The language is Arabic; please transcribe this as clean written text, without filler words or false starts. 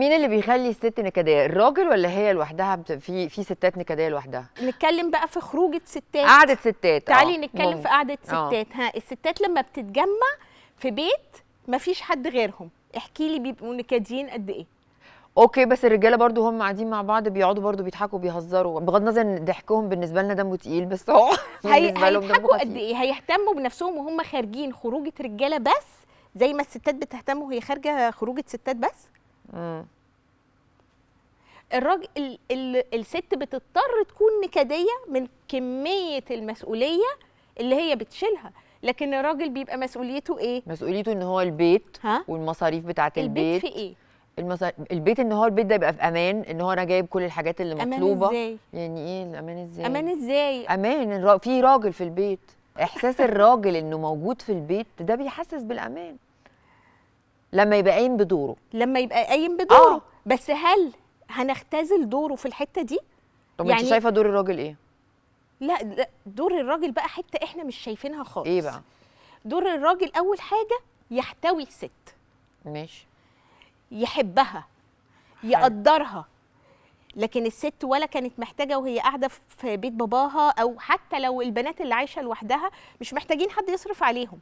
مين اللي بيخلي الست نكديه، الراجل ولا هي لوحدها؟ في ستات نكديه لوحدها. نتكلم بقى في خروجه ستات، قعده ستات. تعالي نتكلم في قعده ستات. ها، الستات لما بتتجمع في بيت مفيش حد غيرهم، احكي لي بيبقوا نكديين قد ايه؟ اوكي، بس الرجاله برضو هم قاعدين مع بعض بيقعدوا برضو بيضحكوا بيهزروا، بغض النظر ان ضحكهم بالنسبه لنا دمه تقيل، بس هو بالنسبه لهم دمه هيضحكوا خفيف. قد ايه؟ هيهتموا بنفسهم وهم خارجين خروجه رجاله بس زي ما الستات بتهتم وهي خارجه خروجه ستات بس؟ الراجل الست بتضطر تكون نكديه من كميه المسؤوليه اللي هي بتشيلها، لكن الراجل بيبقى مسؤوليته ايه؟ مسؤوليته ان هو البيت ها؟ والمصاريف بتاعه البيت. البيت في ايه؟ البيت ان هو البيت ده يبقى في امان، ان هو انا جايب كل الحاجات اللي مطلوبه. امان ازاي؟ يعني ايه الامان ازاي؟ امان ازاي؟ امان في راجل في البيت، احساس الراجل انه موجود في البيت ده بيحسس بالامان لما يبقى قايم بدوره. لما يبقى قايم بدوره. بس هل هنختزل دوره في الحته دي؟ طب يعني انت شايفه دور الراجل ايه؟ لا، دور الراجل بقى حته احنا مش شايفينها خالص. ايه بقى دور الراجل؟ اول حاجه يحتوي الست، ماشي، يحبها، يقدرها. لكن الست ولا كانت محتاجه وهي قاعده في بيت باباها، او حتى لو البنات اللي عايشه لوحدها مش محتاجين حد يصرف عليهم.